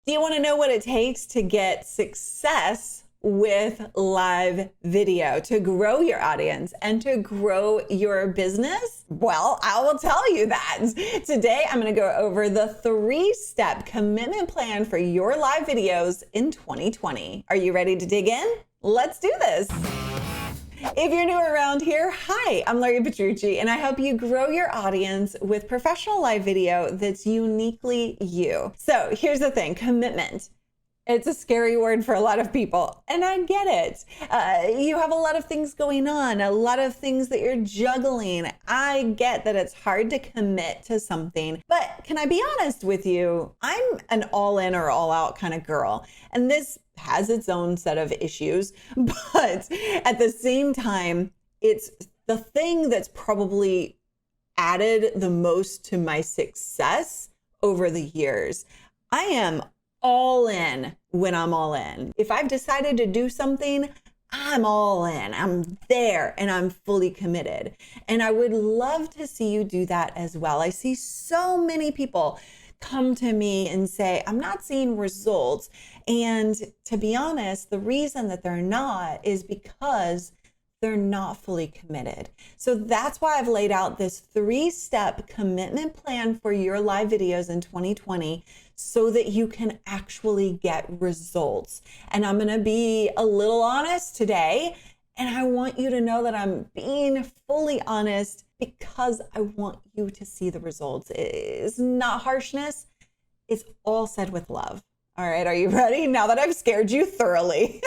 Do you want to know what it takes to get success with live video, to grow your audience and to grow your business? Well, I will tell you that. Today, I'm going to go over the 3-step commitment plan for your live videos in 2020. Are you ready to dig in? Let's do this. If you're new around here, hi, I'm Larry Petrucci, and I help you grow your audience with professional live video that's uniquely you. So here's the thing, commitment. It's a scary word for a lot of people, and I get it. You have a lot of things going on, a lot of things that you're juggling. I get that it's hard to commit to something, but can I be honest with you? I'm an all-in or all-out kind of girl, and this has its own set of issues, but at the same time, it's the thing that's probably added the most to my success over the years. I am all in when I'm all in. If I've decided to do something, I'm all in. I'm there and I'm fully committed. And I would love to see you do that as well. I see so many people come to me and say, I'm not seeing results. And to be honest, the reason that they're not is because they're not fully committed. So that's why I've laid out this 3-step commitment plan for your live videos in 2020 so that you can actually get results. And I'm going to be a little honest today. And I want you to know that I'm being fully honest because I want you to see the results. It's not harshness. It's all said with love. All right, are you ready? Now that I've scared you thoroughly,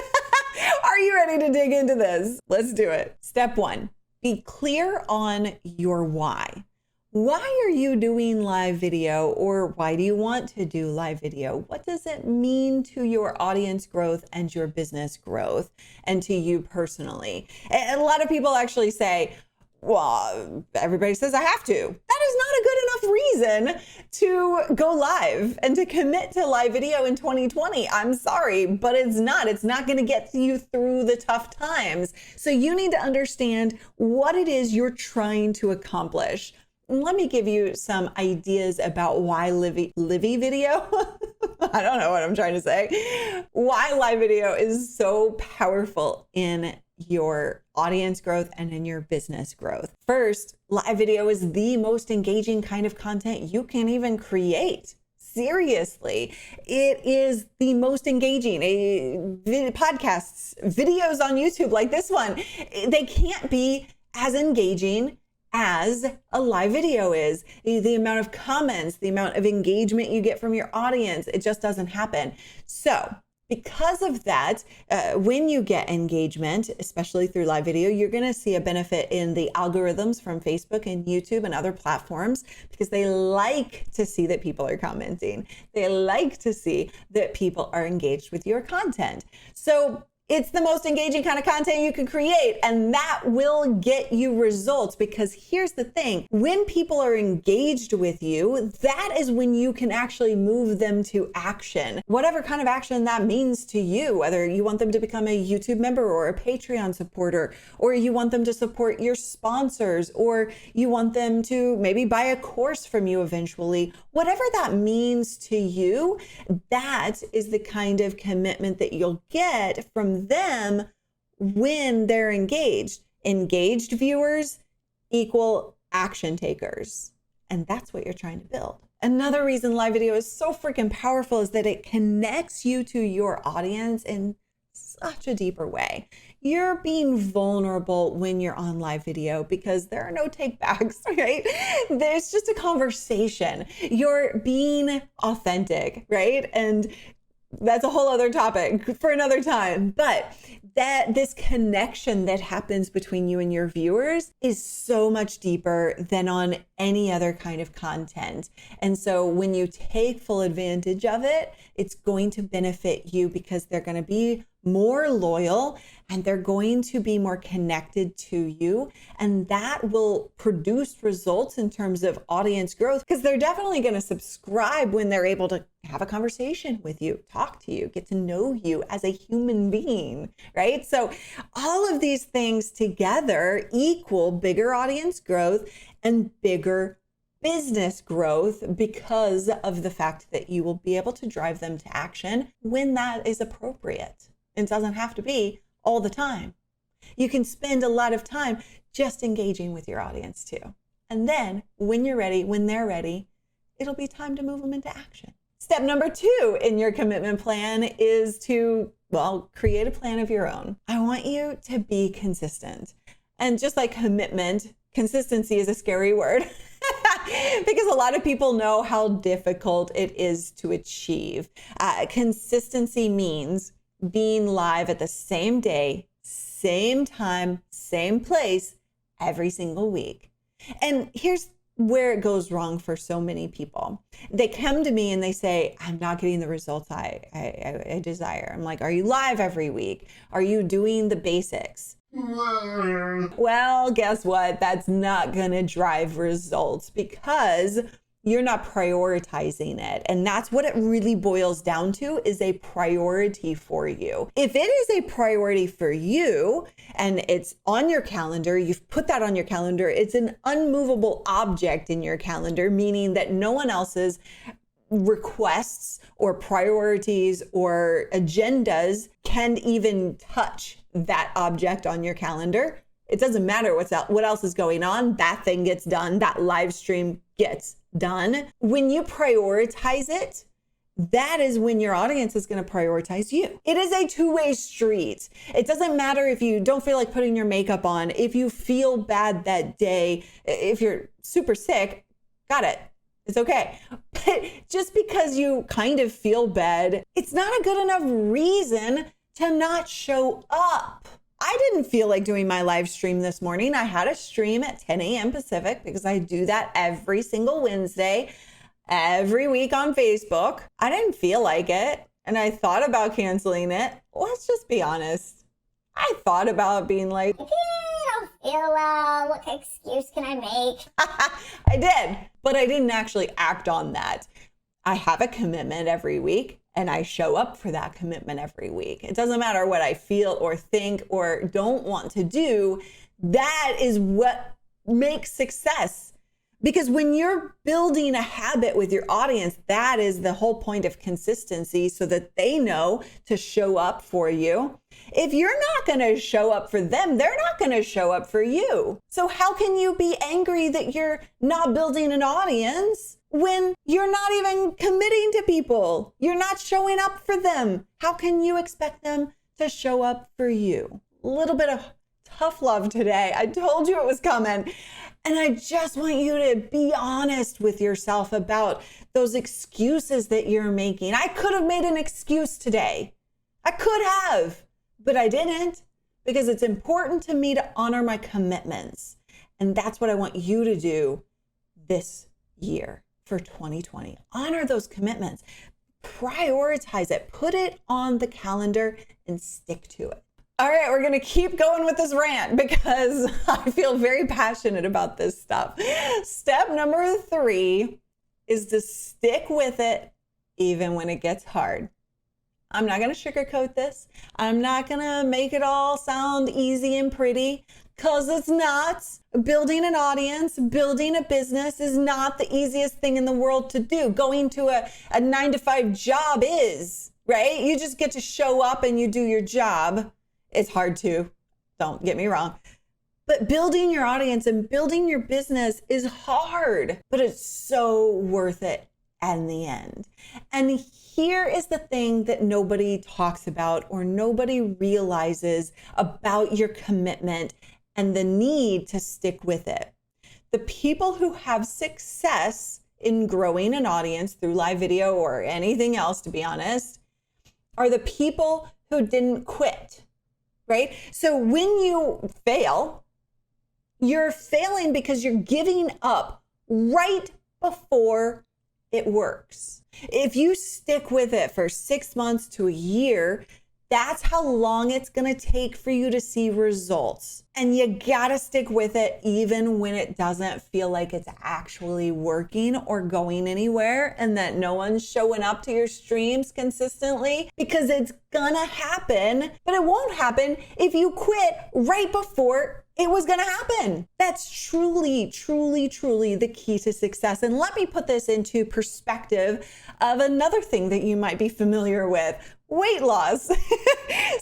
are you ready to dig into this? Let's do it. Step 1, be clear on your why. Why are you doing live video, or why do you want to do live video? What does it mean to your audience growth and your business growth and to you personally? And a lot of people actually say, well, everybody says I have to. That is not a good enough reason to go live and to commit to live video in 2020. I'm sorry, but it's not. It's not going to get you through the tough times. So you need to understand what it is you're trying to accomplish. Let me give you some ideas about why Livy video. I don't know what I'm trying to say. Why live video is so powerful in your audience growth and in your business growth. First, live video is the most engaging kind of content you can even create. Seriously, it is the most engaging. Podcasts, videos on YouTube like this one, they can't be as engaging as a live video is. The amount of comments, the amount of engagement you get from your audience, it just doesn't happen. So because of that, when you get engagement, especially through live video, you're going to see a benefit in the algorithms from Facebook and YouTube and other platforms because they like to see that people are commenting. They like to see that people are engaged with your content. So it's the most engaging kind of content you can create, and that will get you results because here's the thing. When people are engaged with you, that is when you can actually move them to action. Whatever kind of action that means to you, whether you want them to become a YouTube member or a Patreon supporter, or you want them to support your sponsors, or you want them to maybe buy a course from you eventually, whatever that means to you, that is the kind of commitment that you'll get from them when they're engaged. Engaged viewers equal action takers. And that's what you're trying to build. Another reason live video is so freaking powerful is that it connects you to your audience in such a deeper way. You're being vulnerable when you're on live video because there are no takebacks, right? There's just a conversation. You're being authentic, right? And that's a whole other topic for another time. But this connection that happens between you and your viewers is so much deeper than on any other kind of content. And so when you take full advantage of it, it's going to benefit you because they're going to be more loyal and they're going to be more connected to you. And that will produce results in terms of audience growth because they're definitely going to subscribe when they're able to have a conversation with you, talk to you, get to know you as a human being, right? So all of these things together equal bigger audience growth and bigger business growth because of the fact that you will be able to drive them to action when that is appropriate. It doesn't have to be all the time. You can spend a lot of time just engaging with your audience too. And then when you're ready, when they're ready, it'll be time to move them into action. Step number 2 in your commitment plan is to, create a plan of your own. I want you to be consistent. And just like commitment, consistency is a scary word because a lot of people know how difficult it is to achieve. Consistency means being live at the same day, same time, same place every single week. And here's where it goes wrong for so many people. They come to me and they say, I'm not getting the results I desire. I'm like, are you live every week? Are you doing the basics? Well, guess what? That's not going to drive results because you're not prioritizing it. And that's what it really boils down to, is a priority for you. If it is a priority for you and it's on your calendar, you've put that on your calendar, it's an unmovable object in your calendar, meaning that no one else's requests or priorities or agendas can even touch that object on your calendar. It doesn't matter what else is going on. That thing gets done. That live stream gets done. When you prioritize it, that is when your audience is going to prioritize you. It is a two-way street. It doesn't matter if you don't feel like putting your makeup on, if you feel bad that day, if you're super sick, got it. It's okay. But just because you kind of feel bad, it's not a good enough reason to not show up. I didn't feel like doing my live stream this morning. I had a stream at 10 a.m. Pacific because I do that every single Wednesday, every week on Facebook. I didn't feel like it, and I thought about canceling it. Let's just be honest. I thought about being like, I don't feel well. What excuse can I make? I did, but I didn't actually act on that. I have a commitment every week, and I show up for that commitment every week. It doesn't matter what I feel or think or don't want to do. That is what makes success. Because when you're building a habit with your audience, that is the whole point of consistency, so that they know to show up for you. If you're not going to show up for them, they're not going to show up for you. So how can you be angry that you're not building an audience when you're not even committing to people? You're not showing up for them. How can you expect them to show up for you? A little bit of tough love today. I told you it was coming. And I just want you to be honest with yourself about those excuses that you're making. I could have made an excuse today. I could have, but I didn't, because it's important to me to honor my commitments. And that's what I want you to do this year for 2020. Honor those commitments. Prioritize it. Put it on the calendar and stick to it. All right, we're going to keep going with this rant because I feel very passionate about this stuff. Step number 3 is to stick with it even when it gets hard. I'm not going to sugarcoat this. I'm not going to make it all sound easy and pretty, because it's not. Building an audience, building a business is not the easiest thing in the world to do. Going to a 9-to-5 job is, right? You just get to show up and you do your job. It's hard too, don't get me wrong. But building your audience and building your business is hard, but it's so worth it in the end. And here is the thing that nobody talks about or nobody realizes about your commitment and the need to stick with it. The people who have success in growing an audience through live video or anything else, to be honest, are the people who didn't quit. Right? So when you fail, you're failing because you're giving up right before it works. If you stick with it for 6 months to a year, that's how long it's going to take for you to see results. And you got to stick with it even when it doesn't feel like it's actually working or going anywhere, and that no one's showing up to your streams consistently, because it's going to happen. But it won't happen if you quit right before it was going to happen. That's truly, truly, truly the key to success. And let me put this into perspective of another thing that you might be familiar with: weight loss.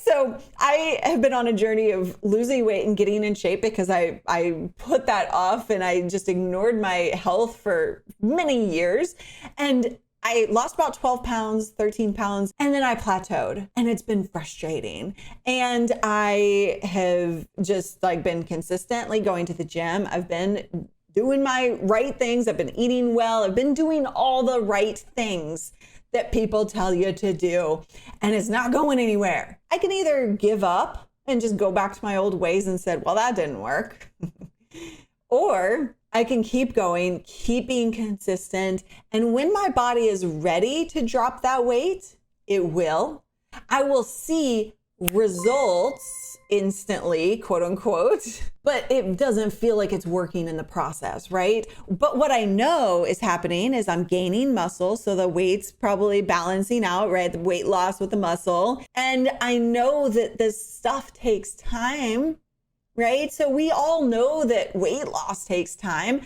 So I have been on a journey of losing weight and getting in shape because I put that off and I just ignored my health for many years. And I lost about 12 pounds, 13 pounds, and then I plateaued, and it's been frustrating. And I have just been consistently going to the gym. I've been doing my right things. I've been eating well. I've been doing all the right things that people tell you to do, and it's not going anywhere. I can either give up and just go back to my old ways and said, well, that didn't work. Or I can keep going, keep being consistent. And when my body is ready to drop that weight, it will. I will see results instantly, quote unquote, but it doesn't feel like it's working in the process, right? But what I know is happening is I'm gaining muscle. So the weight's probably balancing out, right? The weight loss with the muscle. And I know that this stuff takes time, right? So we all know that weight loss takes time.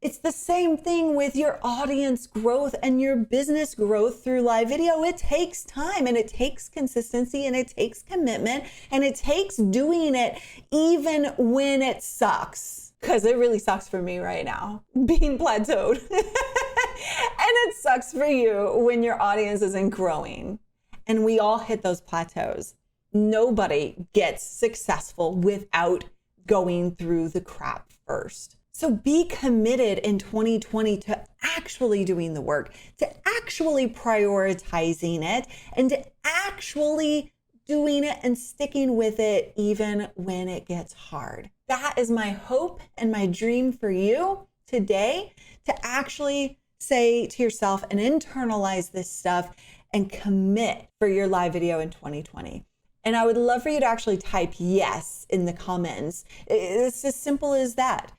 It's the same thing with your audience growth and your business growth through live video. It takes time, and it takes consistency, and it takes commitment, and it takes doing it even when it sucks. Because it really sucks for me right now, being plateaued. And it sucks for you when your audience isn't growing. And we all hit those plateaus. Nobody gets successful without going through the crap first. So be committed in 2020 to actually doing the work, to actually prioritizing it, and to actually doing it and sticking with it even when it gets hard. That is my hope and my dream for you today, to actually say to yourself and internalize this stuff and commit for your live video in 2020. And I would love for you to actually type yes in the comments. It's as simple as that.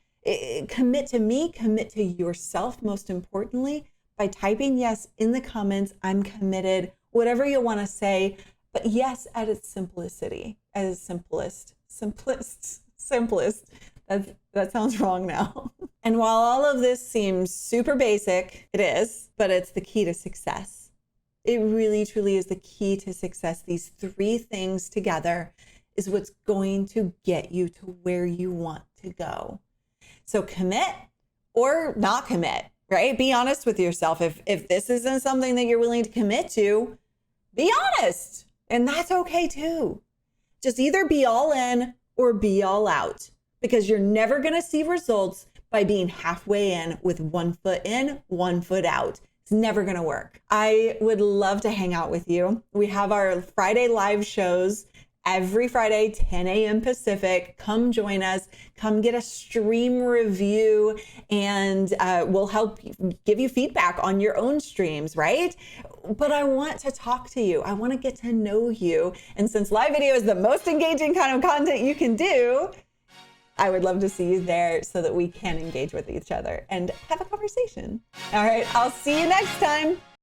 Commit to me, commit to yourself, most importantly, by typing yes in the comments. I'm committed, whatever you want to say, but yes at its simplicity, at its simplest. That sounds wrong now. And while all of this seems super basic, it is, but it's the key to success. It really, truly is the key to success. These three things together is what's going to get you to where you want to go. So commit or not commit, right? Be honest with yourself. If this isn't something that you're willing to commit to, be honest. And that's okay too. Just either be all in or be all out, because you're never going to see results by being halfway in with 1 foot in, 1 foot out. It's never going to work. I would love to hang out with you. We have our Friday live shows every Friday, 10 a.m. Pacific. Come join us. Come get a stream review, and we'll help give you feedback on your own streams, right? But I want to talk to you. I want to get to know you. And since live video is the most engaging kind of content you can do, I would love to see you there so that we can engage with each other and have a conversation. All right, I'll see you next time.